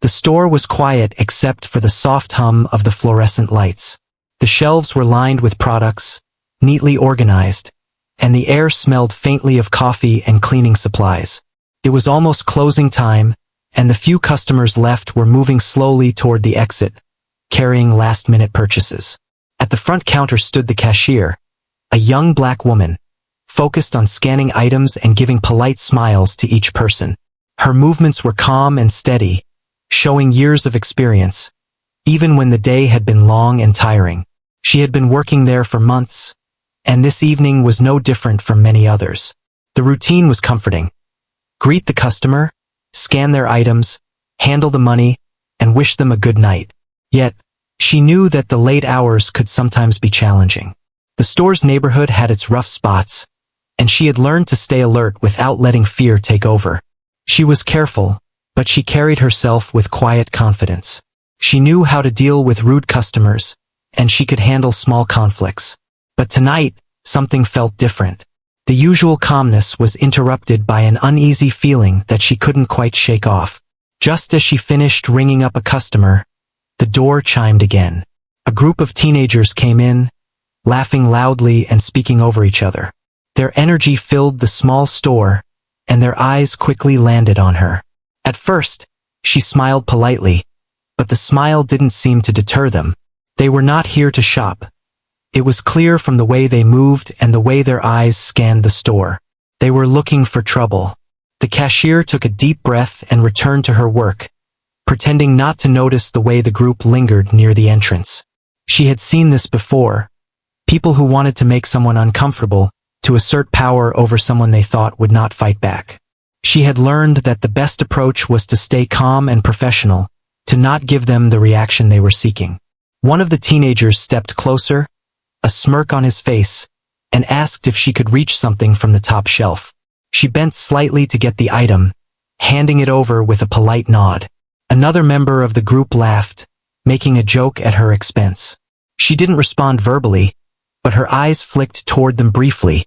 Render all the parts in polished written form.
The store was quiet except for the soft hum of the fluorescent lights. The shelves were lined with products, neatly organized, and the air smelled faintly of coffee and cleaning supplies. It was almost closing time, and the few customers left were moving slowly toward the exit, carrying last-minute purchases. At the front counter stood the cashier, a young black woman, focused on scanning items and giving polite smiles to each person. Her movements were calm and steady, showing years of experience, even when the day had been long and tiring. She had been working there for months, and this evening was no different from many others. The routine was comforting. Greet the customer, scan their items, handle the money, and wish them a good night. Yet, she knew that the late hours could sometimes be challenging. The store's neighborhood had its rough spots, and she had learned to stay alert without letting fear take over. She was careful, but she carried herself with quiet confidence. She knew how to deal with rude customers, and she could handle small conflicts. But tonight, something felt different. The usual calmness was interrupted by an uneasy feeling that she couldn't quite shake off. Just as she finished ringing up a customer, the door chimed again. A group of teenagers came in, laughing loudly and speaking over each other. Their energy filled the small store, and their eyes quickly landed on her. At first, she smiled politely, but the smile didn't seem to deter them. They were not here to shop. It was clear from the way they moved and the way their eyes scanned the store. They were looking for trouble. The cashier took a deep breath and returned to her work, pretending not to notice the way the group lingered near the entrance. She had seen this before. People who wanted to make someone uncomfortable, to assert power over someone they thought would not fight back. She had learned that the best approach was to stay calm and professional, to not give them the reaction they were seeking. One of the teenagers stepped closer, a smirk on his face, and asked if she could reach something from the top shelf. She bent slightly to get the item, handing it over with a polite nod. Another member of the group laughed, making a joke at her expense. She didn't respond verbally, but her eyes flicked toward them briefly,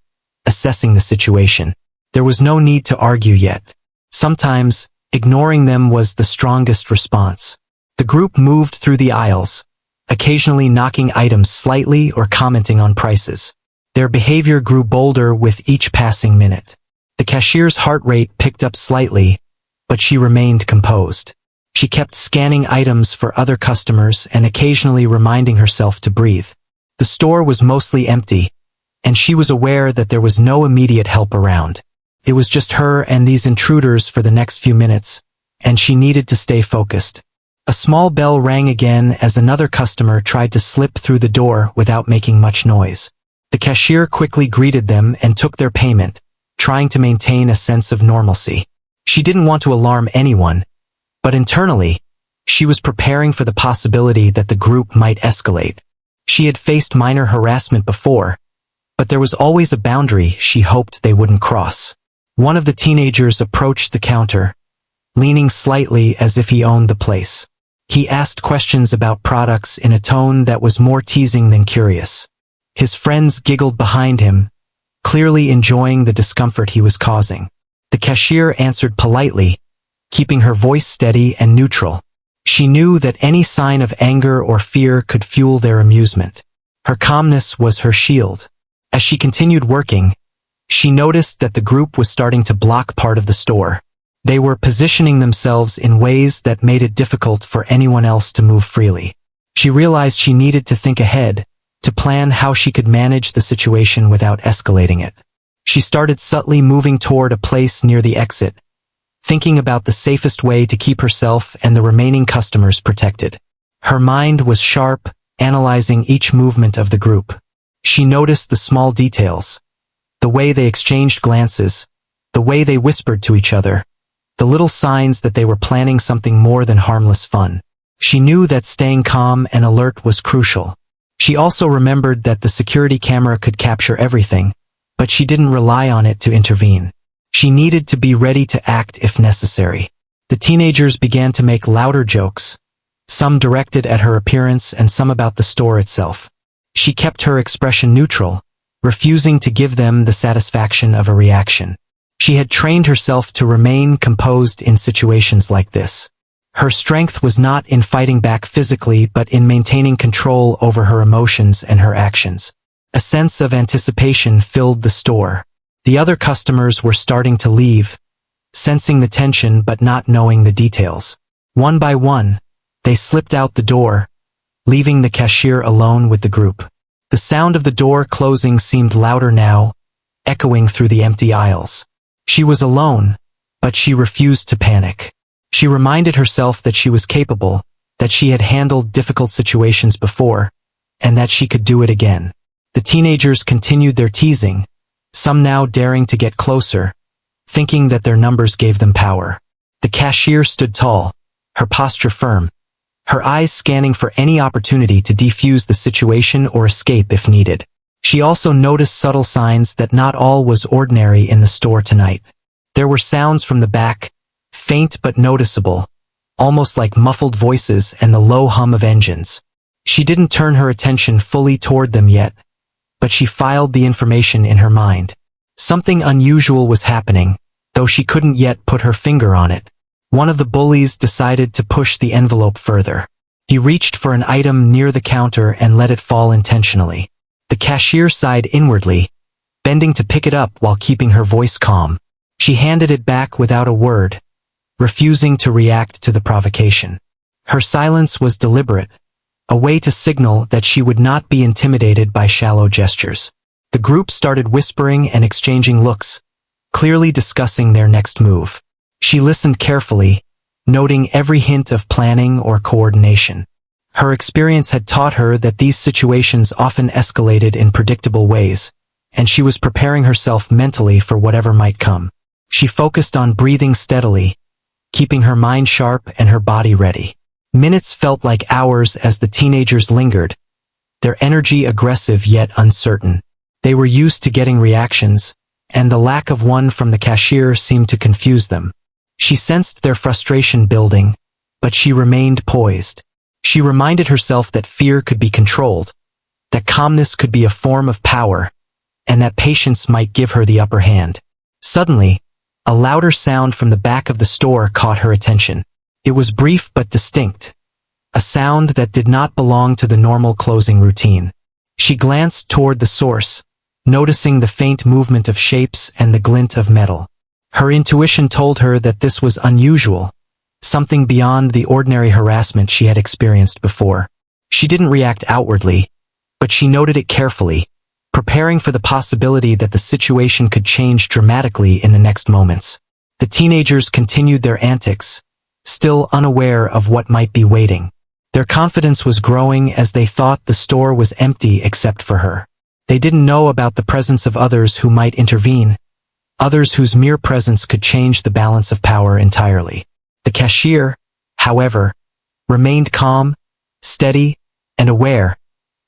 assessing the situation. There was no need to argue yet. Sometimes, ignoring them was the strongest response. The group moved through the aisles, occasionally knocking items slightly or commenting on prices. Their behavior grew bolder with each passing minute. The cashier's heart rate picked up slightly, but she remained composed. She kept scanning items for other customers and occasionally reminding herself to breathe. The store was mostly empty, and she was aware that there was no immediate help around. It was just her and these intruders for the next few minutes, and she needed to stay focused. A small bell rang again as another customer tried to slip through the door without making much noise. The cashier quickly greeted them and took their payment, trying to maintain a sense of normalcy. She didn't want to alarm anyone, but internally, she was preparing for the possibility that the group might escalate. She had faced minor harassment before, but there was always a boundary she hoped they wouldn't cross. One of the teenagers approached the counter, leaning slightly as if he owned the place. He asked questions about products in a tone that was more teasing than curious. His friends giggled behind him, clearly enjoying the discomfort he was causing. The cashier answered politely, keeping her voice steady and neutral. She knew that any sign of anger or fear could fuel their amusement. Her calmness was her shield. As she continued working, she noticed that the group was starting to block part of the store. They were positioning themselves in ways that made it difficult for anyone else to move freely. She realized she needed to think ahead, to plan how she could manage the situation without escalating it. She started subtly moving toward a place near the exit, thinking about the safest way to keep herself and the remaining customers protected. Her mind was sharp, analyzing each movement of the group. She noticed the small details, the way they exchanged glances, the way they whispered to each other, the little signs that they were planning something more than harmless fun. She knew that staying calm and alert was crucial. She also remembered that the security camera could capture everything, but she didn't rely on it to intervene. She needed to be ready to act if necessary. The teenagers began to make louder jokes, some directed at her appearance and some about the store itself. She kept her expression neutral, refusing to give them the satisfaction of a reaction. She had trained herself to remain composed in situations like this. Her strength was not in fighting back physically but in maintaining control over her emotions and her actions. A sense of anticipation filled the store. The other customers were starting to leave, sensing the tension but not knowing the details. One by one, they slipped out the door, leaving the cashier alone with the group. The sound of the door closing seemed louder now, echoing through the empty aisles. She was alone, but she refused to panic. She reminded herself that she was capable, that she had handled difficult situations before, and that she could do it again. The teenagers continued their teasing, some now daring to get closer, thinking that their numbers gave them power. The cashier stood tall, her posture firm, her eyes scanning for any opportunity to defuse the situation or escape if needed. She also noticed subtle signs that not all was ordinary in the store tonight. There were sounds from the back, faint but noticeable, almost like muffled voices and the low hum of engines. She didn't turn her attention fully toward them yet, but she filed the information in her mind. Something unusual was happening, though she couldn't yet put her finger on it. One of the bullies decided to push the envelope further. He reached for an item near the counter and let it fall intentionally. The cashier sighed inwardly, bending to pick it up while keeping her voice calm. She handed it back without a word, refusing to react to the provocation. Her silence was deliberate, a way to signal that she would not be intimidated by shallow gestures. The group started whispering and exchanging looks, clearly discussing their next move. She listened carefully, noting every hint of planning or coordination. Her experience had taught her that these situations often escalated in predictable ways, and she was preparing herself mentally for whatever might come. She focused on breathing steadily, keeping her mind sharp and her body ready. Minutes felt like hours as the teenagers lingered, their energy aggressive yet uncertain. They were used to getting reactions, and the lack of one from the cashier seemed to confuse them. She sensed their frustration building, but she remained poised. She reminded herself that fear could be controlled, that calmness could be a form of power, and that patience might give her the upper hand. Suddenly, a louder sound from the back of the store caught her attention. It was brief but distinct, a sound that did not belong to the normal closing routine. She glanced toward the source, noticing the faint movement of shapes and the glint of metal. Her intuition told her that this was unusual, something beyond the ordinary harassment she had experienced before. She didn't react outwardly, but she noted it carefully, preparing for the possibility that the situation could change dramatically in the next moments. The teenagers continued their antics, still unaware of what might be waiting. Their confidence was growing as they thought the store was empty except for her. They didn't know about the presence of others who might intervene, others whose mere presence could change the balance of power entirely. The cashier, however, remained calm, steady, and aware,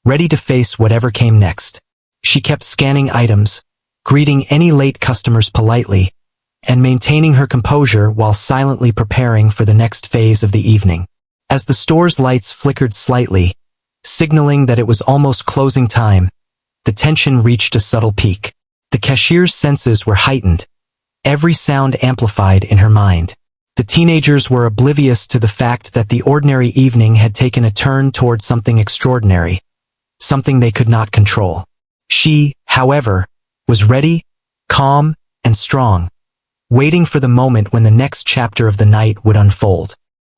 ready to face whatever came next. She kept scanning items, greeting any late customers politely, and maintaining her composure while silently preparing for the next phase of the evening. As the store's lights flickered slightly, signaling that it was almost closing time, the tension reached a subtle peak. The cashier's senses were heightened, every sound amplified in her mind. The teenagers were oblivious to the fact that the ordinary evening had taken a turn toward something extraordinary, something they could not control. She, however, was ready, calm, and strong, waiting for the moment when the next chapter of the night would unfold.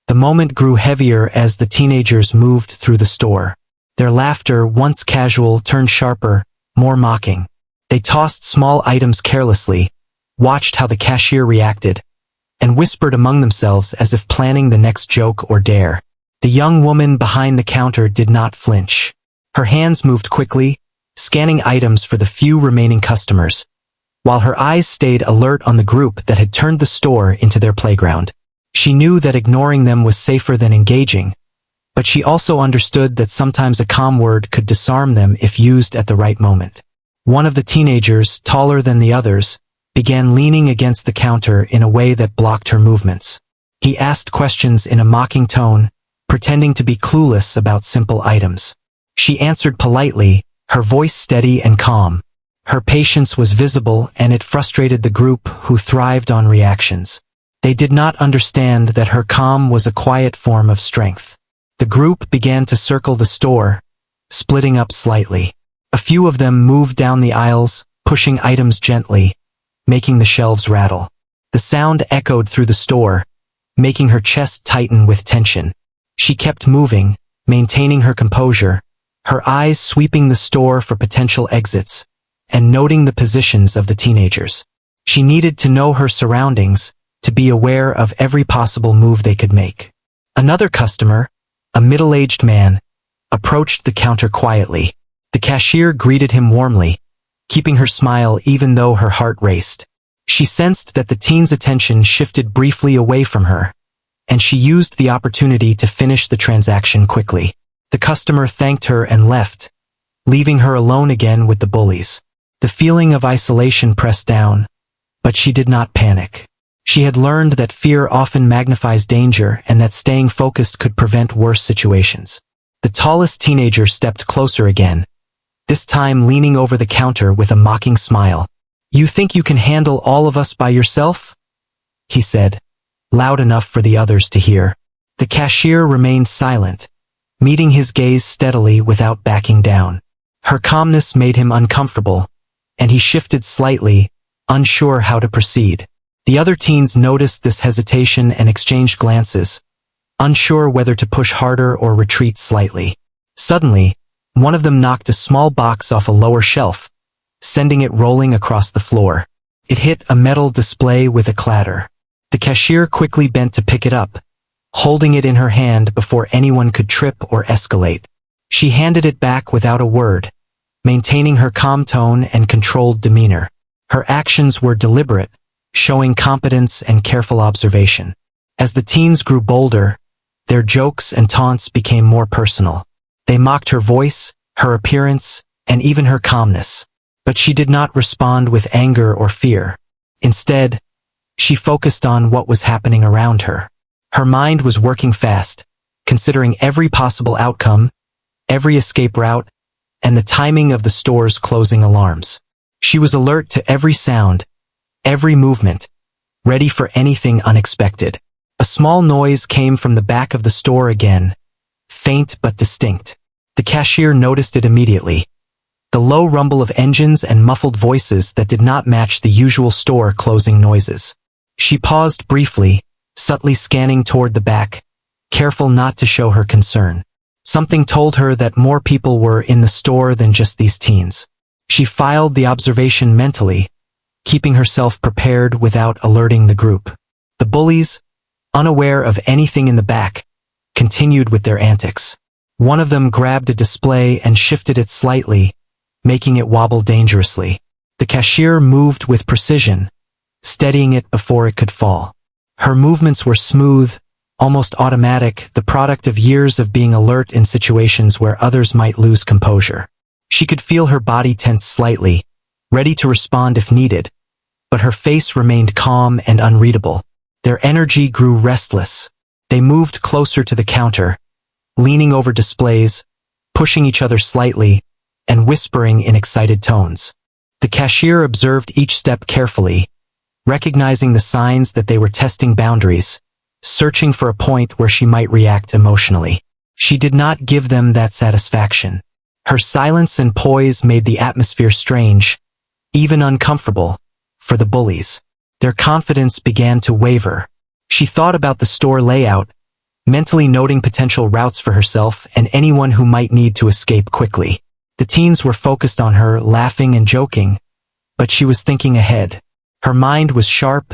The moment grew heavier as the teenagers moved through the store. Their laughter, once casual, turned sharper, more mocking. They tossed small items carelessly, watched how the cashier reacted, and whispered among themselves as if planning the next joke or dare. The young woman behind the counter did not flinch. Her hands moved quickly, scanning items for the few remaining customers, while her eyes stayed alert on the group that had turned the store into their playground. She knew that ignoring them was safer than engaging, but she also understood that sometimes a calm word could disarm them if used at the right moment. One of the teenagers, taller than the others, began leaning against the counter in a way that blocked her movements. He asked questions in a mocking tone, pretending to be clueless about simple items. She answered politely, her voice steady and calm. Her patience was visible and it frustrated the group who thrived on reactions. They did not understand that her calm was a quiet form of strength. The group began to circle the store, splitting up slightly. A few of them moved down the aisles, pushing items gently, making the shelves rattle. The sound echoed through the store, making her chest tighten with tension. She kept moving, maintaining her composure, her eyes sweeping the store for potential exits, and noting the positions of the teenagers. She needed to know her surroundings, to be aware of every possible move they could make. Another customer, a middle-aged man, approached the counter quietly. The cashier greeted him warmly, keeping her smile even though her heart raced. She sensed that the teen's attention shifted briefly away from her, and she used the opportunity to finish the transaction quickly. The customer thanked her and left, leaving her alone again with the bullies. The feeling of isolation pressed down, but she did not panic. She had learned that fear often magnifies danger and that staying focused could prevent worse situations. The tallest teenager stepped closer again, this time leaning over the counter with a mocking smile. "You think you can handle all of us by yourself?" he said, loud enough for the others to hear. The cashier remained silent, meeting his gaze steadily without backing down. Her calmness made him uncomfortable, and he shifted slightly, unsure how to proceed. The other teens noticed this hesitation and exchanged glances, unsure whether to push harder or retreat slightly. Suddenly, one of them knocked a small box off a lower shelf, sending it rolling across the floor. It hit a metal display with a clatter. The cashier quickly bent to pick it up, holding it in her hand before anyone could trip or escalate. She handed it back without a word, maintaining her calm tone and controlled demeanor. Her actions were deliberate, showing competence and careful observation. As the teens grew bolder, their jokes and taunts became more personal. They mocked her voice, her appearance, and even her calmness. But she did not respond with anger or fear. Instead, she focused on what was happening around her. Her mind was working fast, considering every possible outcome, every escape route, and the timing of the store's closing alarms. She was alert to every sound, every movement, ready for anything unexpected. A small noise came from the back of the store again, faint but distinct. The cashier noticed it immediately. The low rumble of engines and muffled voices that did not match the usual store closing noises. She paused briefly, subtly scanning toward the back, careful not to show her concern. Something told her that more people were in the store than just these teens. She filed the observation mentally, keeping herself prepared without alerting the group. The bullies, unaware of anything in the back, continued with their antics. One of them grabbed a display and shifted it slightly, making it wobble dangerously. The cashier moved with precision, steadying it before it could fall. Her movements were smooth, almost automatic, the product of years of being alert in situations where others might lose composure. She could feel her body tense slightly, ready to respond if needed, but her face remained calm and unreadable. Their energy grew restless. They moved closer to the counter, leaning over displays, pushing each other slightly, and whispering in excited tones. The cashier observed each step carefully, recognizing the signs that they were testing boundaries, searching for a point where she might react emotionally. She did not give them that satisfaction. Her silence and poise made the atmosphere strange, even uncomfortable, for the bullies. Their confidence began to waver. She thought about the store layout, mentally noting potential routes for herself and anyone who might need to escape quickly. The teens were focused on her, laughing and joking, but she was thinking ahead. Her mind was sharp,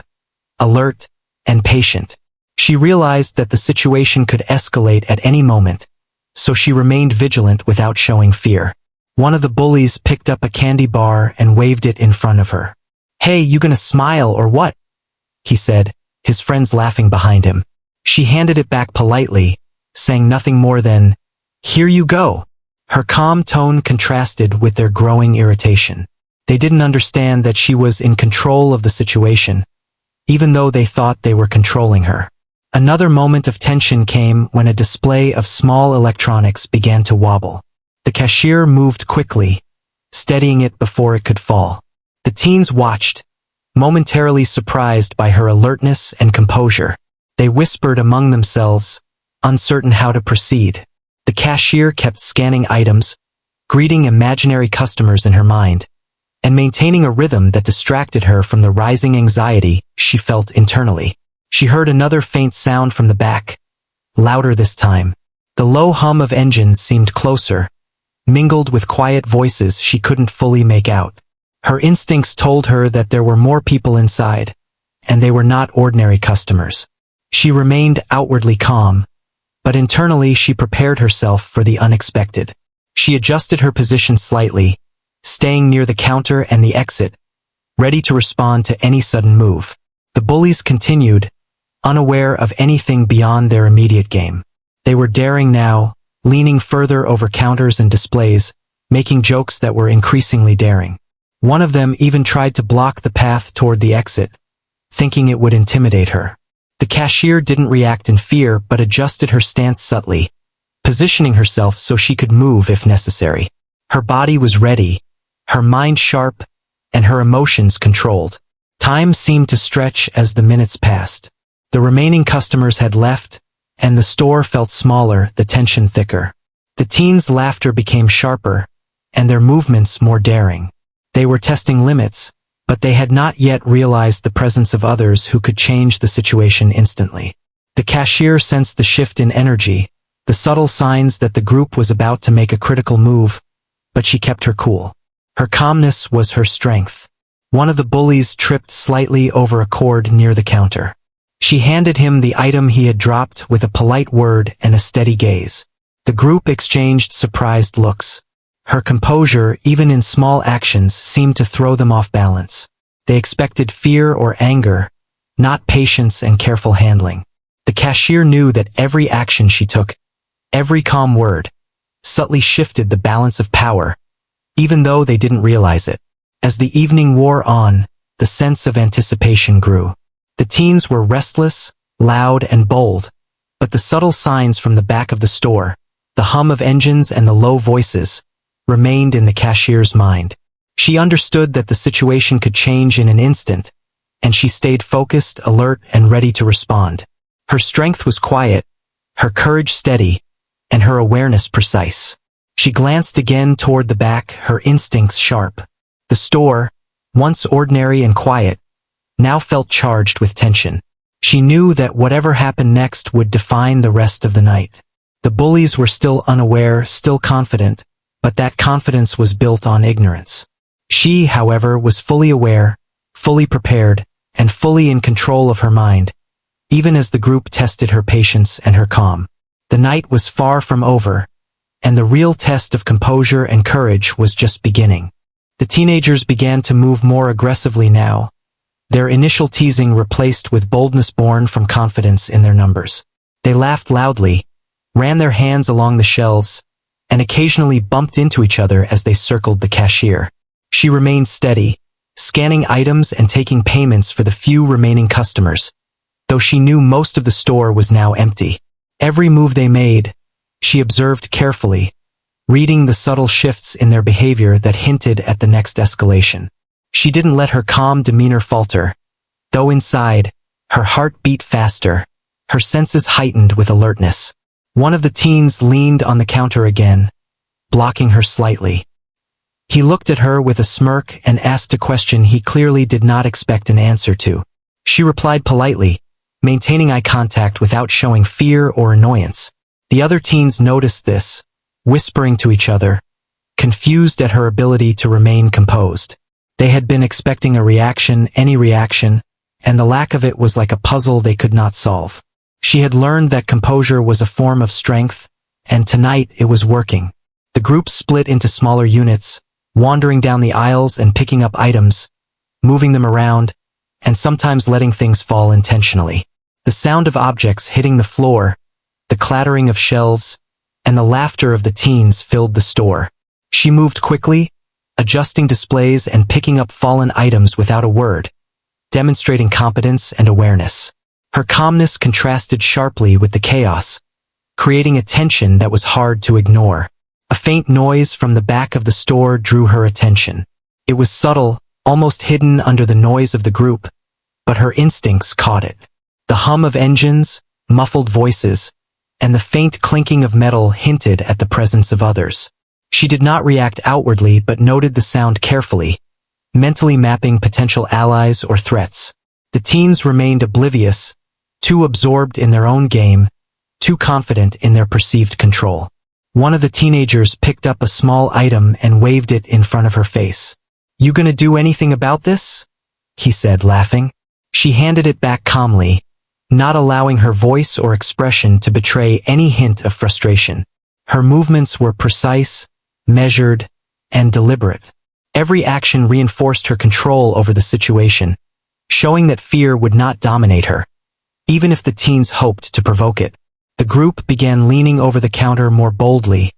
alert, and patient. She realized that the situation could escalate at any moment, so she remained vigilant without showing fear. One of the bullies picked up a candy bar and waved it in front of her. "Hey, you gonna smile or what?" he said, his friends laughing behind him. She handed it back politely, saying nothing more than, "Here you go." Her calm tone contrasted with their growing irritation. They didn't understand that she was in control of the situation, even though they thought they were controlling her. Another moment of tension came when a display of small electronics began to wobble. The cashier moved quickly, steadying it before it could fall. The teens watched, momentarily surprised by her alertness and composure. They whispered among themselves, uncertain how to proceed. The cashier kept scanning items, greeting imaginary customers in her mind, and maintaining a rhythm that distracted her from the rising anxiety she felt internally. She heard another faint sound from the back, louder this time. The low hum of engines seemed closer, mingled with quiet voices she couldn't fully make out. Her instincts told her that there were more people inside, and they were not ordinary customers. She remained outwardly calm, but internally she prepared herself for the unexpected. She adjusted her position slightly, staying near the counter and the exit, ready to respond to any sudden move. The bullies continued, unaware of anything beyond their immediate game. They were daring now, leaning further over counters and displays, making jokes that were increasingly daring. One of them even tried to block the path toward the exit, thinking it would intimidate her. The cashier didn't react in fear but adjusted her stance subtly, positioning herself so she could move if necessary. Her body was ready, her mind sharp, and her emotions controlled. Time seemed to stretch as the minutes passed. The remaining customers had left, and the store felt smaller, the tension thicker. The teens' laughter became sharper, and their movements more daring. They were testing limits, but they had not yet realized the presence of others who could change the situation instantly. The cashier sensed the shift in energy, the subtle signs that the group was about to make a critical move, but she kept her cool. Her calmness was her strength. One of the bullies tripped slightly over a cord near the counter. She handed him the item he had dropped with a polite word and a steady gaze. The group exchanged surprised looks. Her composure, even in small actions, seemed to throw them off balance. They expected fear or anger, not patience and careful handling. The cashier knew that every action she took, every calm word, subtly shifted the balance of power, even though they didn't realize it. As the evening wore on, the sense of anticipation grew. The teens were restless, loud, and bold, but the subtle signs from the back of the store, the hum of engines and the low voices, remained in the cashier's mind. She understood that the situation could change in an instant, and she stayed focused, alert, and ready to respond. Her strength was quiet, her courage steady, and her awareness precise. She glanced again toward the back, her instincts sharp. The store, once ordinary and quiet, now felt charged with tension. She knew that whatever happened next would define the rest of the night. The bullies were still unaware, still confident, but that confidence was built on ignorance. She, however, was fully aware, fully prepared, and fully in control of her mind, even as the group tested her patience and her calm. The night was far from over, and the real test of composure and courage was just beginning. The teenagers began to move more aggressively now, their initial teasing replaced with boldness born from confidence in their numbers. They laughed loudly, ran their hands along the shelves, and occasionally bumped into each other as they circled the cashier. She remained steady, scanning items and taking payments for the few remaining customers, though she knew most of the store was now empty. Every move they made, she observed carefully, reading the subtle shifts in their behavior that hinted at the next escalation. She didn't let her calm demeanor falter, though inside, her heart beat faster, her senses heightened with alertness. One of the teens leaned on the counter again, blocking her slightly. He looked at her with a smirk and asked a question he clearly did not expect an answer to. She replied politely, maintaining eye contact without showing fear or annoyance. The other teens noticed this, whispering to each other, confused at her ability to remain composed. They had been expecting a reaction, any reaction, and the lack of it was like a puzzle they could not solve. She had learned that composure was a form of strength, and tonight it was working. The group split into smaller units, wandering down the aisles and picking up items, moving them around, and sometimes letting things fall intentionally. The sound of objects hitting the floor, the clattering of shelves, and the laughter of the teens filled the store. She moved quickly, adjusting displays and picking up fallen items without a word, demonstrating competence and awareness. Her calmness contrasted sharply with the chaos, creating a tension that was hard to ignore. A faint noise from the back of the store drew her attention. It was subtle, almost hidden under the noise of the group, but her instincts caught it. The hum of engines, muffled voices, and the faint clinking of metal hinted at the presence of others. She did not react outwardly but noted the sound carefully, mentally mapping potential allies or threats. The teens remained oblivious, too absorbed in their own game, too confident in their perceived control. One of the teenagers picked up a small item and waved it in front of her face. "You gonna do anything about this?" he said, laughing. She handed it back calmly, not allowing her voice or expression to betray any hint of frustration. Her movements were precise, measured, and deliberate. Every action reinforced her control over the situation, showing that fear would not dominate her, even if the teens hoped to provoke it. The group began leaning over the counter more boldly,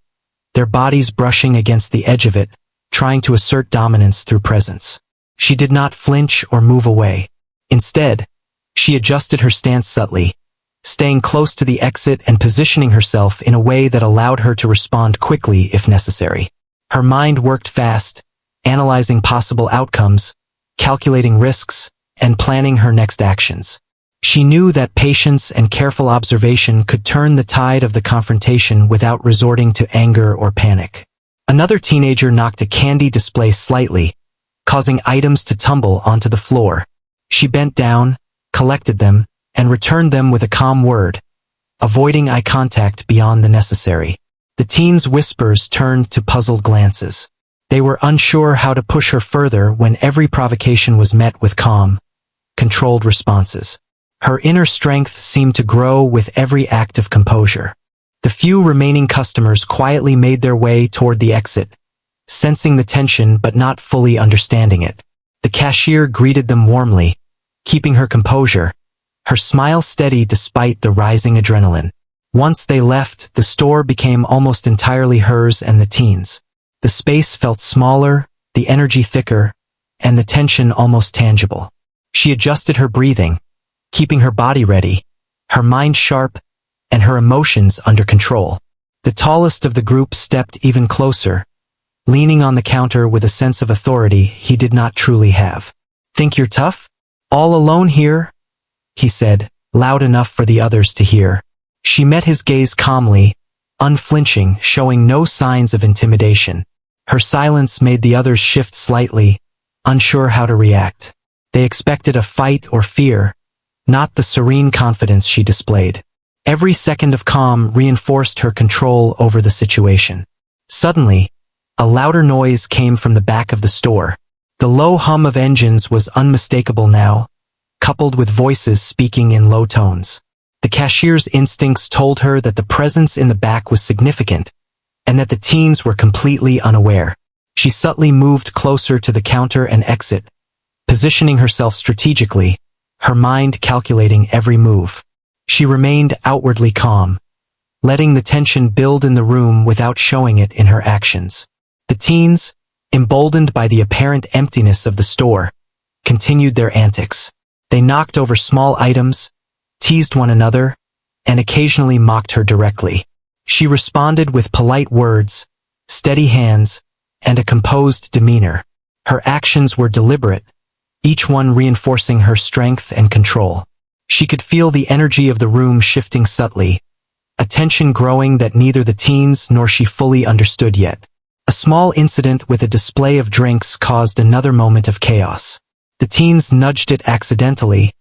their bodies brushing against the edge of it, trying to assert dominance through presence. She did not flinch or move away. Instead, she adjusted her stance subtly, staying close to the exit and positioning herself in a way that allowed her to respond quickly if necessary. Her mind worked fast, analyzing possible outcomes, calculating risks, and planning her next actions. She knew that patience and careful observation could turn the tide of the confrontation without resorting to anger or panic. Another teenager knocked a candy display slightly, causing items to tumble onto the floor. She bent down, collected them, and returned them with a calm word, avoiding eye contact beyond the necessary. The teens' whispers turned to puzzled glances. They were unsure how to push her further when every provocation was met with calm, controlled responses. Her inner strength seemed to grow with every act of composure. The few remaining customers quietly made their way toward the exit, sensing the tension but not fully understanding it. The cashier greeted them warmly, keeping her composure, her smile steady despite the rising adrenaline. Once they left, the store became almost entirely hers and the teens. The space felt smaller, the energy thicker, and the tension almost tangible. She adjusted her breathing, keeping her body ready, her mind sharp, and her emotions under control. The tallest of the group stepped even closer, leaning on the counter with a sense of authority he did not truly have. "Think you're tough? All alone here?" he said, loud enough for the others to hear. She met his gaze calmly, unflinching, showing no signs of intimidation. Her silence made the others shift slightly, unsure how to react. They expected a fight or fear, not the serene confidence she displayed. Every second of calm reinforced her control over the situation. Suddenly, a louder noise came from the back of the store. The low hum of engines was unmistakable now, coupled with voices speaking in low tones. The cashier's instincts told her that the presence in the back was significant, and that the teens were completely unaware. She subtly moved closer to the counter and exit, positioning herself strategically, her mind calculating every move. She remained outwardly calm, letting the tension build in the room without showing it in her actions. The teens, emboldened by the apparent emptiness of the store, continued their antics. They knocked over small items, teased one another, and occasionally mocked her directly. She responded with polite words, steady hands, and a composed demeanor. Her actions were deliberate, each one reinforcing her strength and control. She could feel the energy of the room shifting subtly, a tension growing that neither the teens nor she fully understood yet. A small incident with a display of drinks caused another moment of chaos. The teens nudged it accidentally,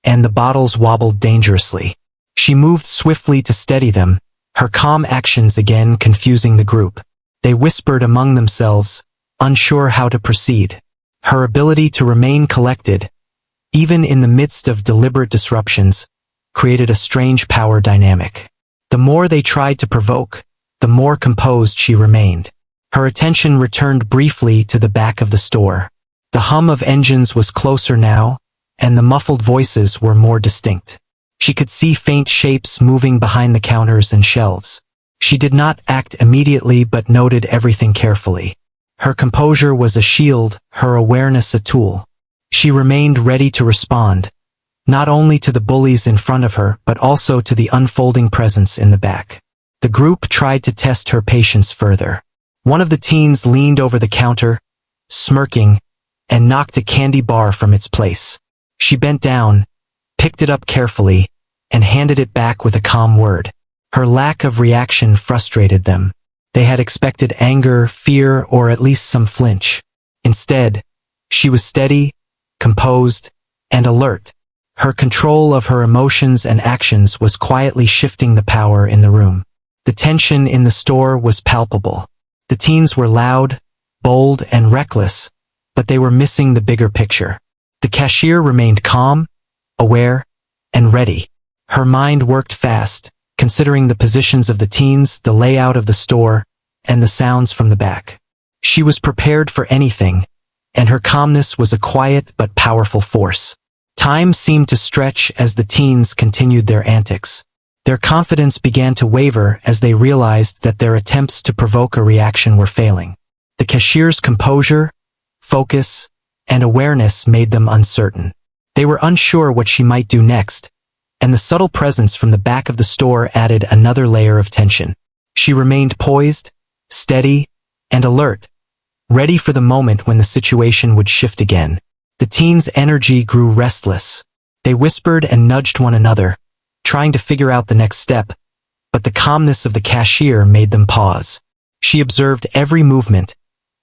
and the bottles wobbled dangerously. She moved swiftly to steady them, her calm actions again confusing the group. They whispered among themselves, unsure how to proceed. Her ability to remain collected, even in the midst of deliberate disruptions, created a strange power dynamic. The more they tried to provoke, the more composed she remained. Her attention returned briefly to the back of the store. The hum of engines was closer now, and the muffled voices were more distinct. She could see faint shapes moving behind the counters and shelves. She did not act immediately but noted everything carefully. Her composure was a shield, her awareness a tool. She remained ready to respond, not only to the bullies in front of her but also to the unfolding presence in the back. The group tried to test her patience further. One of the teens leaned over the counter, smirking, and knocked a candy bar from its place. She bent down, picked it up carefully, and handed it back with a calm word. Her lack of reaction frustrated them. They had expected anger, fear, or at least some flinch. Instead, she was steady, composed, and alert. Her control of her emotions and actions was quietly shifting the power in the room. The tension in the store was palpable. The teens were loud, bold, and reckless, but they were missing the bigger picture. The cashier remained calm, aware, and ready. Her mind worked fast, considering the positions of the teens, the layout of the store, and the sounds from the back. She was prepared for anything, and her calmness was a quiet but powerful force. Time seemed to stretch as the teens continued their antics. Their confidence began to waver as they realized that their attempts to provoke a reaction were failing. The cashier's composure, focus, and awareness made them uncertain. They were unsure what she might do next, and the subtle presence from the back of the store added another layer of tension. She remained poised, steady, and alert, ready for the moment when the situation would shift again. The teens' energy grew restless. They whispered and nudged one another, trying to figure out the next step, but the calmness of the cashier made them pause. She observed every movement,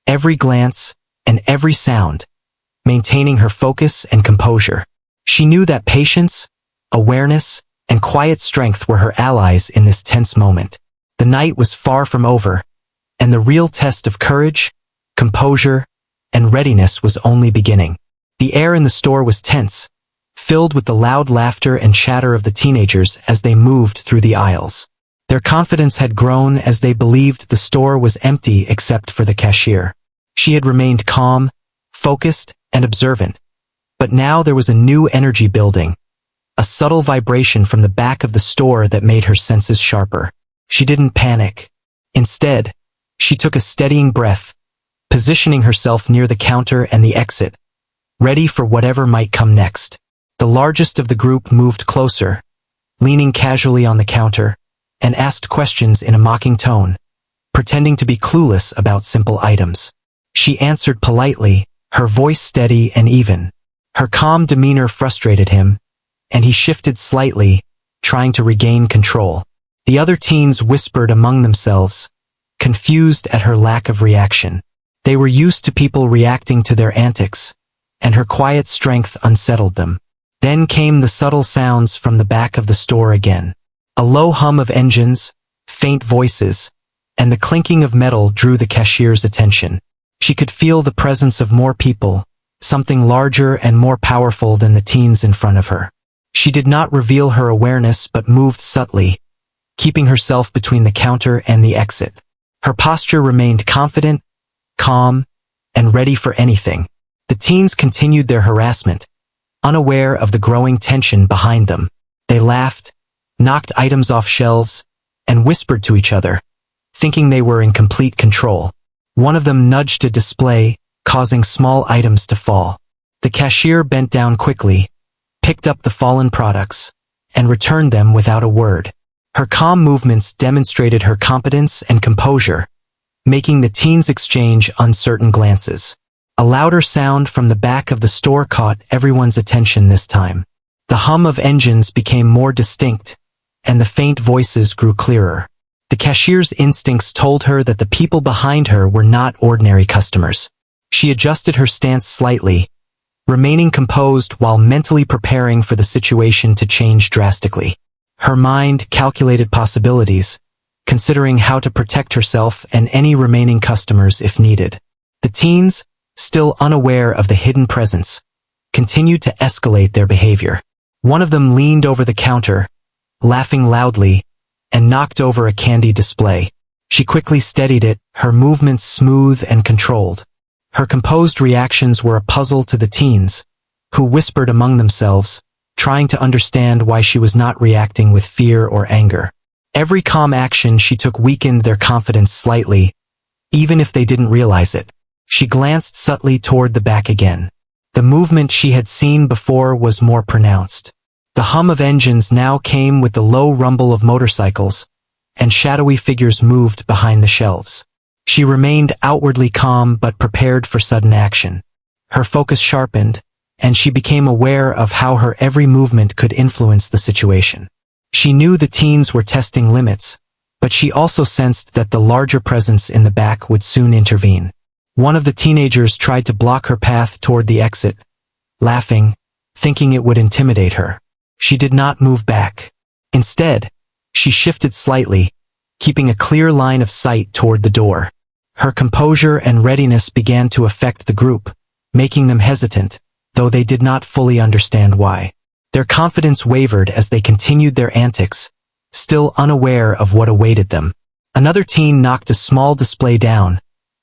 every glance, and every sound, maintaining her focus and composure. She knew that patience, awareness, and quiet strength were her allies in this tense moment. The night was far from over, and the real test of courage, composure, and readiness was only beginning. The air in the store was tense, filled with the loud laughter and chatter of the teenagers as they moved through the aisles. Their confidence had grown as they believed the store was empty except for the cashier. She had remained calm, focused, and observant. But now there was a new energy building, a subtle vibration from the back of the store that made her senses sharper. She didn't panic. Instead, she took a steadying breath, positioning herself near the counter and the exit, ready for whatever might come next. The largest of the group moved closer, leaning casually on the counter, and asked questions in a mocking tone, pretending to be clueless about simple items. She answered politely, her voice steady and even. Her calm demeanor frustrated him, and he shifted slightly, trying to regain control. The other teens whispered among themselves, confused at her lack of reaction. They were used to people reacting to their antics, and her quiet strength unsettled them. Then came the subtle sounds from the back of the store again. A low hum of engines, faint voices, and the clinking of metal drew the cashier's attention. She could feel the presence of more people, something larger and more powerful than the teens in front of her. She did not reveal her awareness but moved subtly, keeping herself between the counter and the exit. Her posture remained confident, calm, and ready for anything. The teens continued their harassment, unaware of the growing tension behind them. They laughed, knocked items off shelves, and whispered to each other, thinking they were in complete control. One of them nudged a display, causing small items to fall. The cashier bent down quickly, picked up the fallen products, and returned them without a word. Her calm movements demonstrated her competence and composure, making the teens exchange uncertain glances. A louder sound from the back of the store caught everyone's attention this time. The hum of engines became more distinct, and the faint voices grew clearer. The cashier's instincts told her that the people behind her were not ordinary customers. She adjusted her stance slightly, remaining composed while mentally preparing for the situation to change drastically. Her mind calculated possibilities, considering how to protect herself and any remaining customers if needed. The teens, still unaware of the hidden presence, continued to escalate their behavior. One of them leaned over the counter, laughing loudly, and knocked over a candy display. She quickly steadied it, her movements smooth and controlled. Her composed reactions were a puzzle to the teens, who whispered among themselves, trying to understand why she was not reacting with fear or anger. Every calm action she took weakened their confidence slightly, even if they didn't realize it. She glanced subtly toward the back again. The movement she had seen before was more pronounced. The hum of engines now came with the low rumble of motorcycles, and shadowy figures moved behind the shelves. She remained outwardly calm but prepared for sudden action. Her focus sharpened, and she became aware of how her every movement could influence the situation. She knew the teens were testing limits, but she also sensed that the larger presence in the back would soon intervene. One of the teenagers tried to block her path toward the exit, laughing, thinking it would intimidate her. She did not move back. Instead, she shifted slightly, keeping a clear line of sight toward the door. Her composure and readiness began to affect the group, making them hesitant, though they did not fully understand why. Their confidence wavered as they continued their antics, still unaware of what awaited them. Another teen knocked a small display down,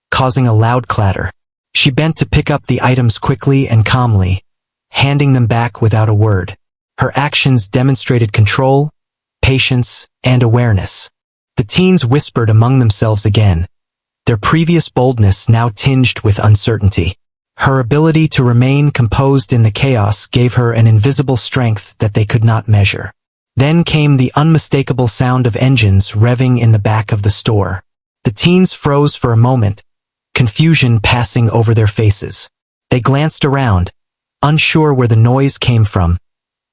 causing a loud clatter. She bent to pick up the items quickly and calmly, handing them back without a word. Her actions demonstrated control, patience, and awareness. The teens whispered among themselves again, their previous boldness now tinged with uncertainty. Her ability to remain composed in the chaos gave her an invisible strength that they could not measure. Then came the unmistakable sound of engines revving in the back of the store. The teens froze for a moment, confusion passing over their faces. They glanced around, unsure where the noise came from,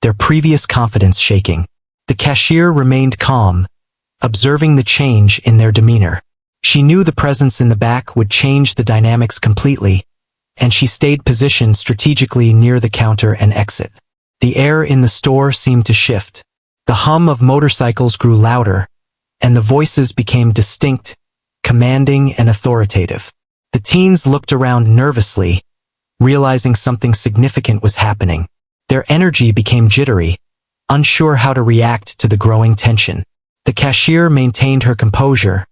their previous confidence shaking. The cashier remained calm, observing the change in their demeanor. She knew the presence in the back would change the dynamics completely, and she stayed positioned strategically near the counter and exit. The air in the store seemed to shift. The hum of motorcycles grew louder, and the voices became distinct, commanding and authoritative. The teens looked around nervously, realizing something significant was happening. Their energy became jittery, unsure how to react to the growing tension. The cashier maintained her composure,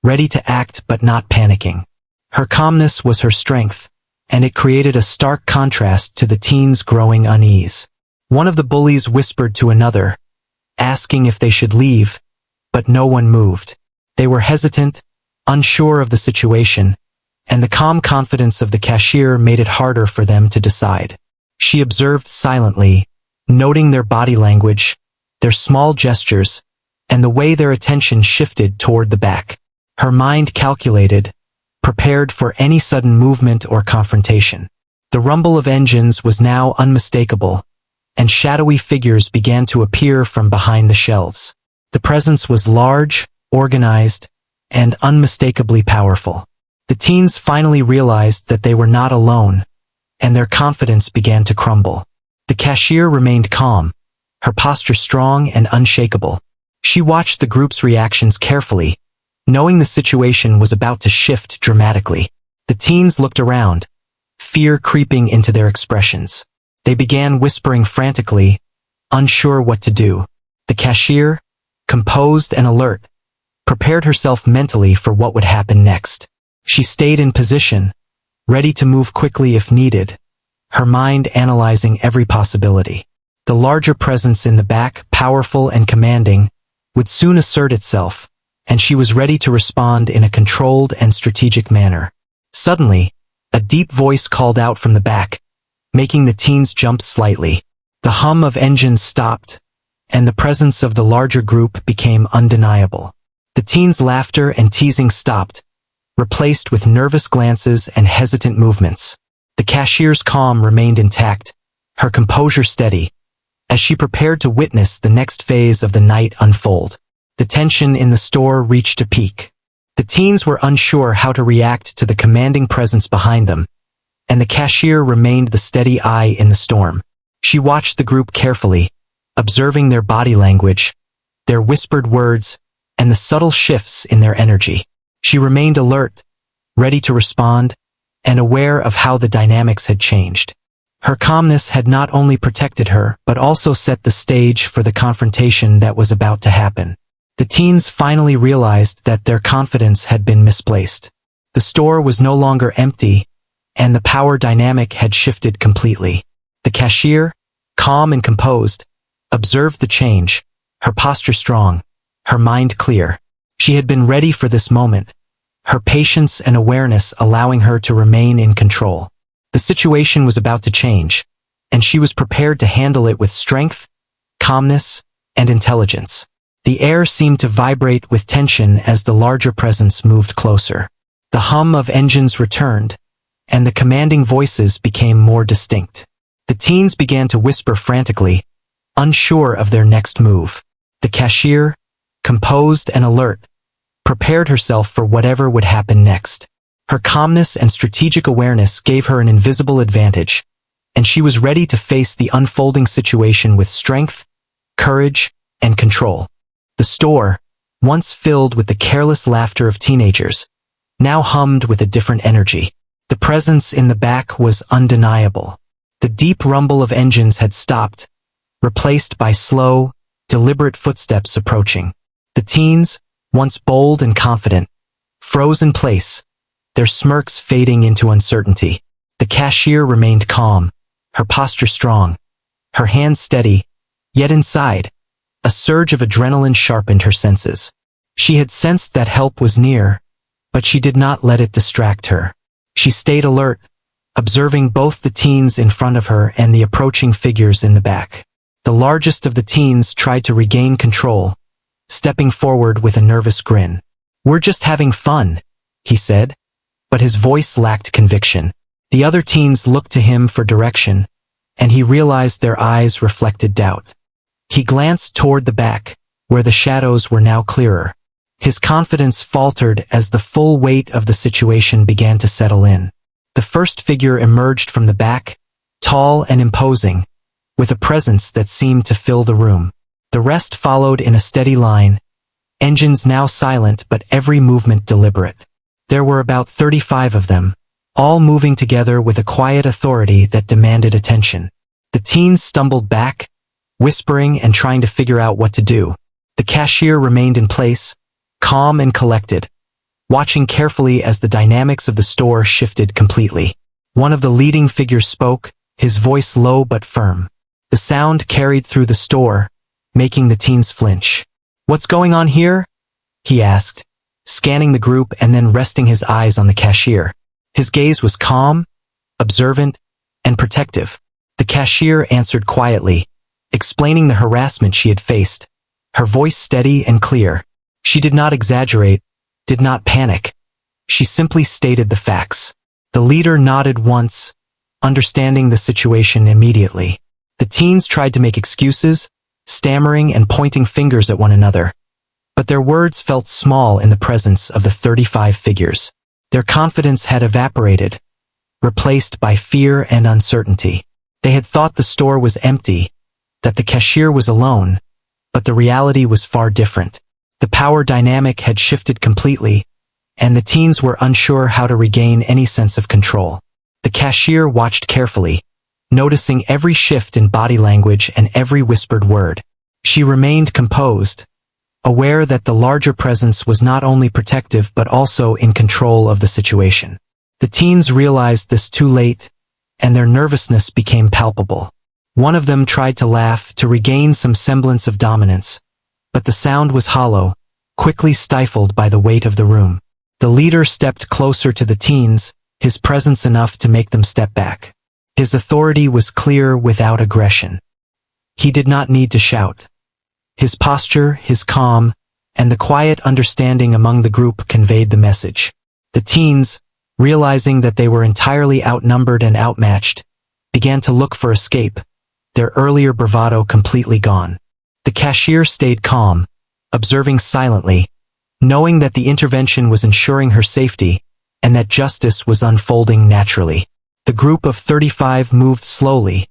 ready to act but not panicking. Her calmness was her strength, and it created a stark contrast to the teens' growing unease. One of the bullies whispered to another, asking if they should leave, but no one moved. They were hesitant, unsure of the situation, and the calm confidence of the cashier made it harder for them to decide. She observed silently, noting their body language, their small gestures, and the way their attention shifted toward the back. Her mind calculated, prepared for any sudden movement or confrontation. The rumble of engines was now unmistakable, and shadowy figures began to appear from behind the shelves. The presence was large, organized, and unmistakably powerful. The teens finally realized that they were not alone, and their confidence began to crumble. The cashier remained calm, her posture strong and unshakable. She watched the group's reactions carefully, knowing the situation was about to shift dramatically. The teens looked around, fear creeping into their expressions. They began whispering frantically, unsure what to do. The cashier, composed and alert, prepared herself mentally for what would happen next. She stayed in position, ready to move quickly if needed, her mind analyzing every possibility. The larger presence in the back, powerful and commanding, would soon assert itself, and she was ready to respond in a controlled and strategic manner. Suddenly, a deep voice called out from the back, making the teens jump slightly. The hum of engines stopped, and the presence of the larger group became undeniable. The teens' laughter and teasing stopped, replaced with nervous glances and hesitant movements. The cashier's calm remained intact, her composure steady, as she prepared to witness the next phase of the night unfold. The tension in the store reached a peak. The teens were unsure how to react to the commanding presence behind them, and the cashier remained the steady eye in the storm. She watched the group carefully, observing their body language, their whispered words, and the subtle shifts in their energy. She remained alert, ready to respond, and aware of how the dynamics had changed. Her calmness had not only protected her, but also set the stage for the confrontation that was about to happen. The teens finally realized that their confidence had been misplaced. The store was no longer empty, and the power dynamic had shifted completely. The cashier, calm and composed, observed the change, her posture strong, her mind clear. She had been ready for this moment, her patience and awareness allowing her to remain in control. The situation was about to change, and she was prepared to handle it with strength, calmness, and intelligence. The air seemed to vibrate with tension as the larger presence moved closer. The hum of engines returned, and the commanding voices became more distinct. The teens began to whisper frantically, unsure of their next move. The cashier, composed and alert, prepared herself for whatever would happen next. Her calmness and strategic awareness gave her an invisible advantage, and she was ready to face the unfolding situation with strength, courage, and control. The store, once filled with the careless laughter of teenagers, now hummed with a different energy. The presence in the back was undeniable. The deep rumble of engines had stopped, replaced by slow, deliberate footsteps approaching. The teens, once bold and confident, froze in place, their smirks fading into uncertainty. The cashier remained calm, her posture strong, her hands steady, yet inside, a surge of adrenaline sharpened her senses. She had sensed that help was near, but she did not let it distract her. She stayed alert, observing both the teens in front of her and the approaching figures in the back. The largest of the teens tried to regain control, stepping forward with a nervous grin. "We're just having fun," he said, but his voice lacked conviction. The other teens looked to him for direction, and he realized their eyes reflected doubt. He glanced toward the back, where the shadows were now clearer. His confidence faltered as the full weight of the situation began to settle in. The first figure emerged from the back, tall and imposing, with a presence that seemed to fill the room. The rest followed in a steady line, engines now silent but every movement deliberate. There were about 35 of them, all moving together with a quiet authority that demanded attention. The teens stumbled back, whispering and trying to figure out what to do. The cashier remained in place, calm and collected, watching carefully as the dynamics of the store shifted completely. One of the leading figures spoke, his voice low but firm. The sound carried through the store, making the teens flinch. "What's going on here?" he asked, scanning the group and then resting his eyes on the cashier. His gaze was calm, observant, and protective. The cashier answered quietly, explaining the harassment she had faced, her voice steady and clear. She did not exaggerate, did not panic. She simply stated the facts. The leader nodded once, understanding the situation immediately. The teens tried to make excuses, stammering and pointing fingers at one another, but their words felt small in the presence of the 35 figures. Their confidence had evaporated, replaced by fear and uncertainty. They had thought the store was empty, that the cashier was alone, but the reality was far different. The power dynamic had shifted completely, and the teens were unsure how to regain any sense of control. The cashier watched carefully, noticing every shift in body language and every whispered word. She remained composed, aware that the larger presence was not only protective but also in control of the situation. The teens realized this too late, and their nervousness became palpable. One of them tried to laugh to regain some semblance of dominance, but the sound was hollow, quickly stifled by the weight of the room. The leader stepped closer to the teens, his presence enough to make them step back. His authority was clear without aggression. He did not need to shout. His posture, his calm, and the quiet understanding among the group conveyed the message. The teens, realizing that they were entirely outnumbered and outmatched, began to look for escape, their earlier bravado completely gone. The cashier stayed calm, observing silently, knowing that the intervention was ensuring her safety, and that justice was unfolding naturally. The group of 35 moved slowly,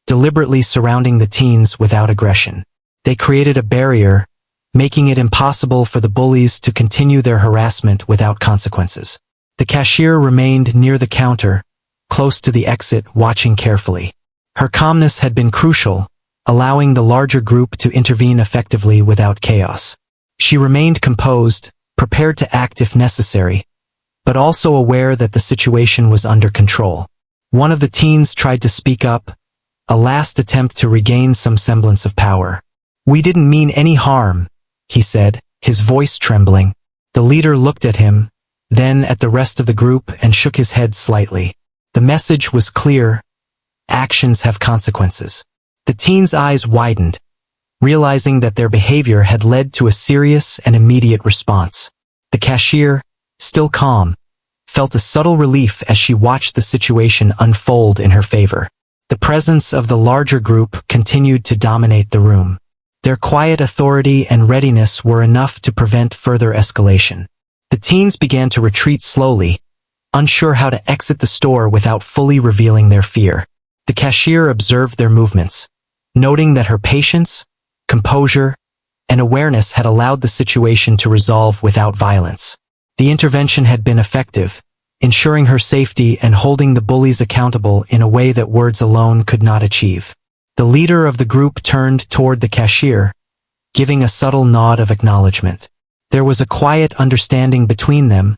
deliberately surrounding the teens without aggression. They created a barrier, making it impossible for the bullies to continue their harassment without consequences. The cashier remained near the counter, close to the exit, watching carefully. Her calmness had been crucial, allowing the larger group to intervene effectively without chaos. She remained composed, prepared to act if necessary, but also aware that the situation was under control. One of the teens tried to speak up, a last attempt to regain some semblance of power. "We didn't mean any harm," he said, his voice trembling. The leader looked at him, then at the rest of the group and shook his head slightly. The message was clear: actions have consequences. The teens' eyes widened, realizing that their behavior had led to a serious and immediate response. The cashier, still calm, felt a subtle relief as she watched the situation unfold in her favor. The presence of the larger group continued to dominate the room. Their quiet authority and readiness were enough to prevent further escalation. The teens began to retreat slowly, unsure how to exit the store without fully revealing their fear. The cashier observed their movements, noting that her patience, composure, and awareness had allowed the situation to resolve without violence. The intervention had been effective, ensuring her safety and holding the bullies accountable in a way that words alone could not achieve. The leader of the group turned toward the cashier, giving a subtle nod of acknowledgement. There was a quiet understanding between them,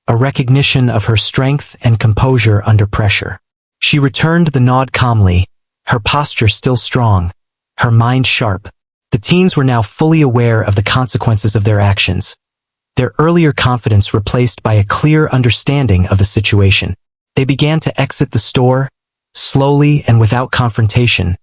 a recognition of her strength and composure under pressure. She returned the nod calmly, her posture still strong, her mind sharp. The teens were now fully aware of the consequences of their actions, their earlier confidence replaced by a clear understanding of the situation. They began to exit the store, slowly and without confrontation,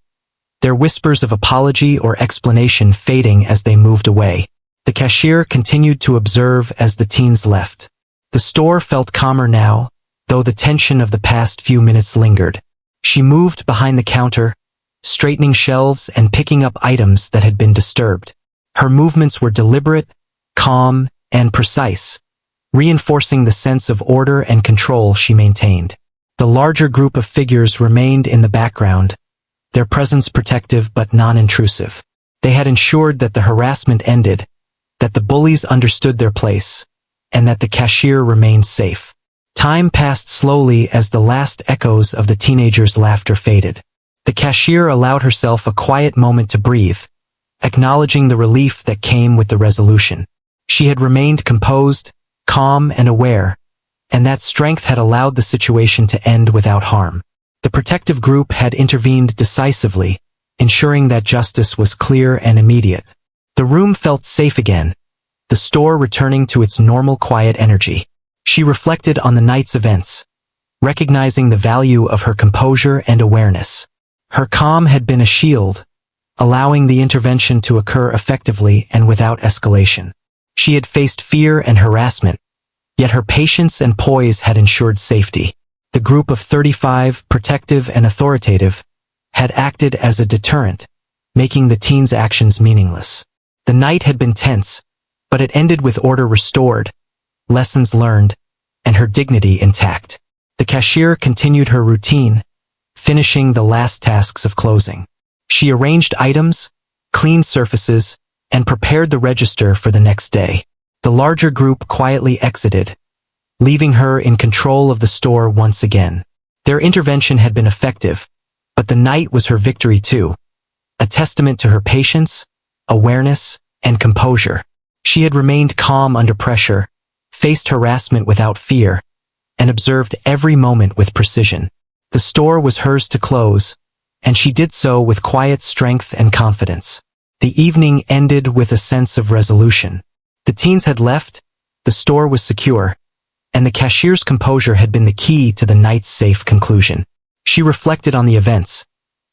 their whispers of apology or explanation fading as they moved away. The cashier continued to observe as the teens left. The store felt calmer now, though the tension of the past few minutes lingered. She moved behind the counter, straightening shelves and picking up items that had been disturbed. Her movements were deliberate, calm, and precise, reinforcing the sense of order and control she maintained. The larger group of figures remained in the background, their presence protective but non-intrusive. They had ensured that the harassment ended, that the bullies understood their place, and that the cashier remained safe. Time passed slowly as the last echoes of the teenagers' laughter faded. The cashier allowed herself a quiet moment to breathe, acknowledging the relief that came with the resolution. She had remained composed, calm, and aware, and that strength had allowed the situation to end without harm. The protective group had intervened decisively, ensuring that justice was clear and immediate. The room felt safe again, the store returning to its normal quiet energy. She reflected on the night's events, recognizing the value of her composure and awareness. Her calm had been a shield, allowing the intervention to occur effectively and without escalation. She had faced fear and harassment, yet her patience and poise had ensured safety. The group of 35, protective and authoritative, had acted as a deterrent, making the teens' actions meaningless. The night had been tense, but it ended with order restored, lessons learned, and her dignity intact. The cashier continued her routine, finishing the last tasks of closing. She arranged items, cleaned surfaces, and prepared the register for the next day. The larger group quietly exited, leaving her in control of the store once again. Their intervention had been effective, but the night was her victory too, a testament to her patience, awareness, and composure. She had remained calm under pressure, faced harassment without fear, and observed every moment with precision. The store was hers to close, and she did so with quiet strength and confidence. The evening ended with a sense of resolution. The teens had left, the store was secure, and the cashier's composure had been the key to the night's safe conclusion. She reflected on the events,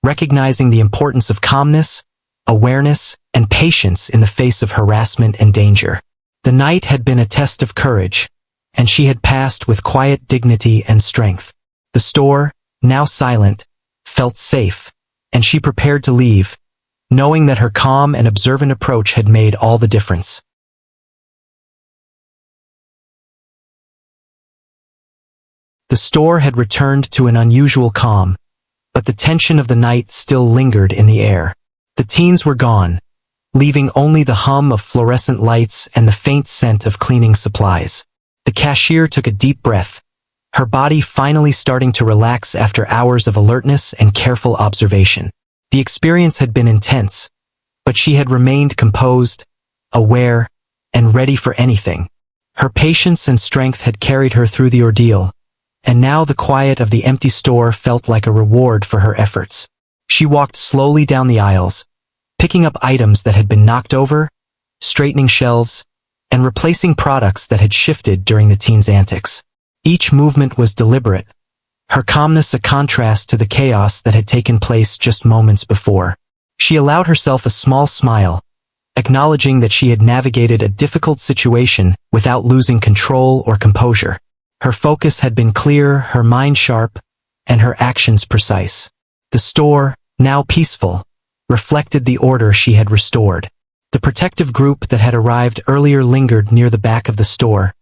recognizing the importance of calmness, awareness, and patience in the face of harassment and danger. The night had been a test of courage, and she had passed with quiet dignity and strength. The store, now silent, felt safe, and she prepared to leave, knowing that her calm and observant approach had made all the difference. The store had returned to an unusual calm, but the tension of the night still lingered in the air. The teens were gone, leaving only the hum of fluorescent lights and the faint scent of cleaning supplies. The cashier took a deep breath, her body finally starting to relax after hours of alertness and careful observation. The experience had been intense, but she had remained composed, aware, and ready for anything. Her patience and strength had carried her through the ordeal, and now the quiet of the empty store felt like a reward for her efforts. She walked slowly down the aisles, picking up items that had been knocked over, straightening shelves, and replacing products that had shifted during the teens' antics. Each movement was deliberate, her calmness a contrast to the chaos that had taken place just moments before. She allowed herself a small smile, acknowledging that she had navigated a difficult situation without losing control or composure. Her focus had been clear, her mind sharp, and her actions precise. The store, now peaceful, reflected the order she had restored. The protective group that had arrived earlier lingered near the back of the store,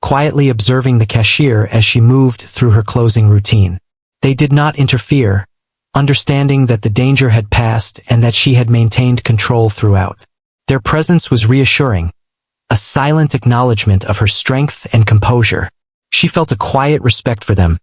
quietly observing the cashier as she moved through her closing routine. They did not interfere, understanding that the danger had passed and that she had maintained control throughout. Their presence was reassuring, a silent acknowledgement of her strength and composure. She felt a quiet respect for them,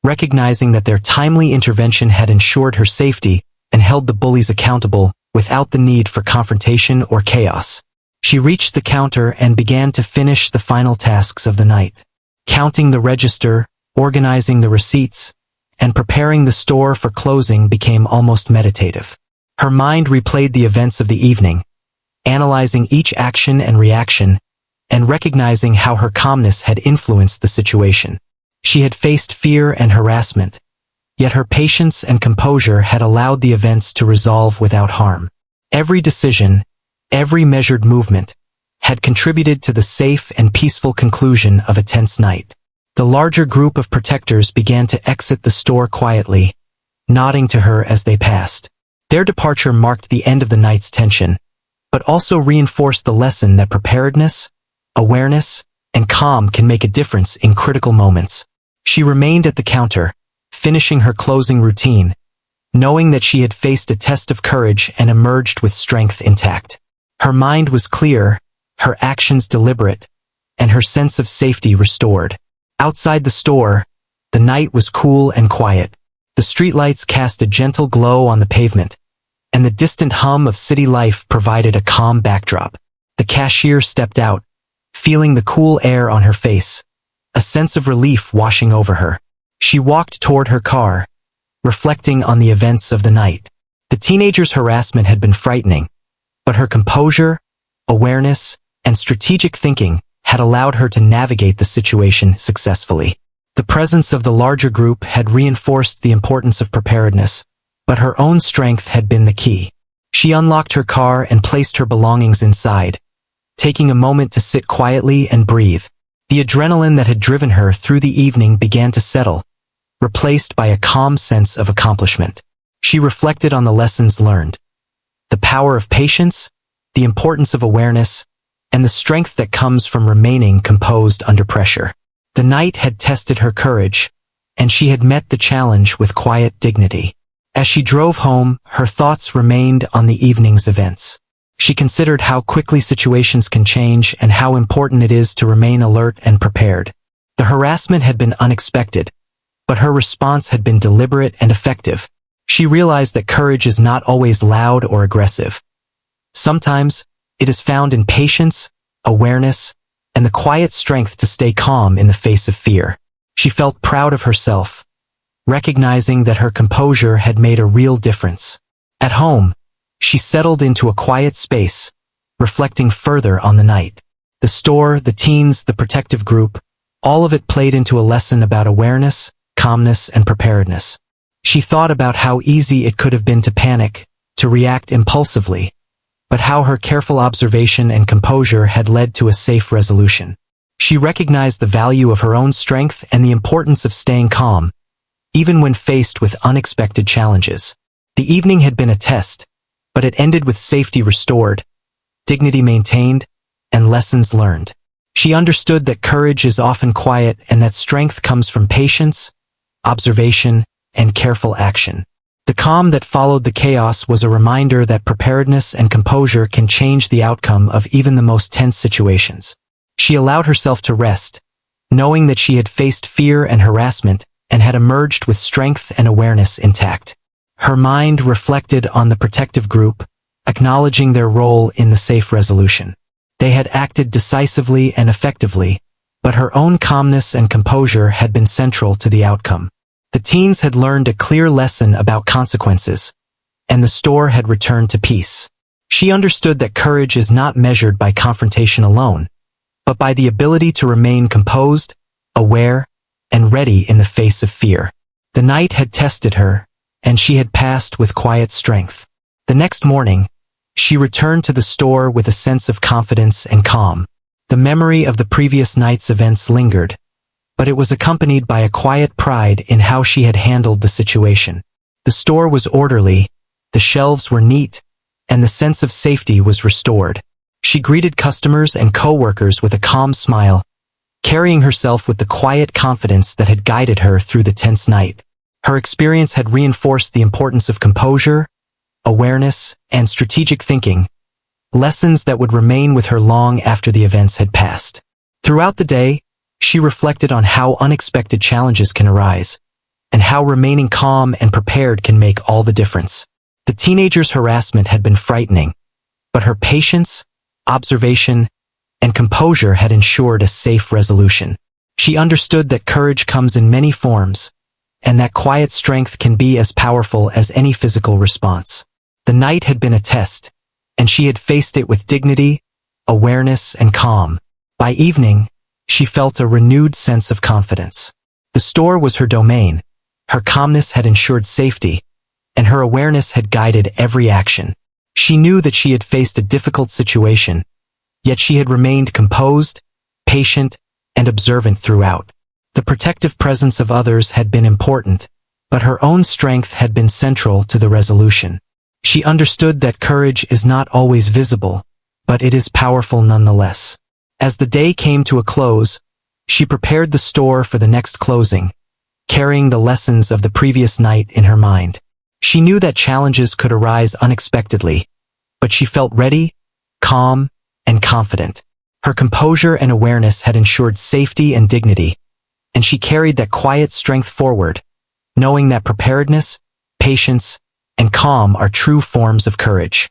recognizing that their timely intervention had ensured her safety and held the bullies accountable without the need for confrontation or chaos. She reached the counter and began to finish the final tasks of the night. Counting the register, organizing the receipts, and preparing the store for closing became almost meditative. Her mind replayed the events of the evening, analyzing each action and reaction, and recognizing how her calmness had influenced the situation. She had faced fear and harassment, yet her patience and composure had allowed the events to resolve without harm. Every decision, every measured movement, had contributed to the safe and peaceful conclusion of a tense night. The larger group of protectors began to exit the store quietly, nodding to her as they passed. Their departure marked the end of the night's tension, but also reinforced the lesson that preparedness, awareness, and calm can make a difference in critical moments. She remained at the counter, finishing her closing routine, knowing that she had faced a test of courage and emerged with strength intact. Her mind was clear, her actions deliberate, and her sense of safety restored. Outside the store, the night was cool and quiet. The streetlights cast a gentle glow on the pavement, and the distant hum of city life provided a calm backdrop. The cashier stepped out, feeling the cool air on her face, a sense of relief washing over her. She walked toward her car, reflecting on the events of the night. The teenager's harassment had been frightening, but her composure, awareness, and strategic thinking had allowed her to navigate the situation successfully. The presence of the larger group had reinforced the importance of preparedness, but her own strength had been the key. She unlocked her car and placed her belongings inside, taking a moment to sit quietly and breathe. The adrenaline that had driven her through the evening began to settle, replaced by a calm sense of accomplishment. She reflected on the lessons learned, the power of patience, the importance of awareness, and the strength that comes from remaining composed under pressure. The night had tested her courage, and she had met the challenge with quiet dignity. As she drove home, her thoughts remained on the evening's events. She considered how quickly situations can change and how important it is to remain alert and prepared. The harassment had been unexpected, but her response had been deliberate and effective. She realized that courage is not always loud or aggressive. Sometimes, it is found in patience, awareness, and the quiet strength to stay calm in the face of fear. She felt proud of herself, recognizing that her composure had made a real difference. At home, she settled into a quiet space, reflecting further on the night. The store, the teens, the protective group, all of it played into a lesson about awareness, calmness, and preparedness. She thought about how easy it could have been to panic, to react impulsively, but how her careful observation and composure had led to a safe resolution. She recognized the value of her own strength and the importance of staying calm, even when faced with unexpected challenges. The evening had been a test, but it ended with safety restored, dignity maintained, and lessons learned. She understood that courage is often quiet and that strength comes from patience, observation, and careful action. The calm that followed the chaos was a reminder that preparedness and composure can change the outcome of even the most tense situations. She allowed herself to rest, knowing that she had faced fear and harassment and had emerged with strength and awareness intact. Her mind reflected on the protective group, acknowledging their role in the safe resolution. They had acted decisively and effectively, but her own calmness and composure had been central to the outcome. The teens had learned a clear lesson about consequences, and the store had returned to peace. She understood that courage is not measured by confrontation alone, but by the ability to remain composed, aware, and ready in the face of fear. The night had tested her, and she had passed with quiet strength. The next morning, she returned to the store with a sense of confidence and calm. The memory of the previous night's events lingered, but it was accompanied by a quiet pride in how she had handled the situation. The store was orderly, the shelves were neat, and the sense of safety was restored. She greeted customers and co-workers with a calm smile, carrying herself with the quiet confidence that had guided her through the tense night. Her experience had reinforced the importance of composure, awareness, and strategic thinking, lessons that would remain with her long after the events had passed. Throughout the day, she reflected on how unexpected challenges can arise, and how remaining calm and prepared can make all the difference. The teenager's harassment had been frightening, but her patience, observation, and composure had ensured a safe resolution. She understood that courage comes in many forms, and that quiet strength can be as powerful as any physical response. The night had been a test, and she had faced it with dignity, awareness, and calm. By evening, she felt a renewed sense of confidence. The store was her domain, her calmness had ensured safety, and her awareness had guided every action. She knew that she had faced a difficult situation, yet she had remained composed, patient, and observant throughout. The protective presence of others had been important, but her own strength had been central to the resolution. She understood that courage is not always visible, but it is powerful nonetheless. As the day came to a close, she prepared the store for the next closing, carrying the lessons of the previous night in her mind. She knew that challenges could arise unexpectedly, but she felt ready, calm, and confident. Her composure and awareness had ensured safety and dignity, and she carried that quiet strength forward, knowing that preparedness, patience, and calm are true forms of courage.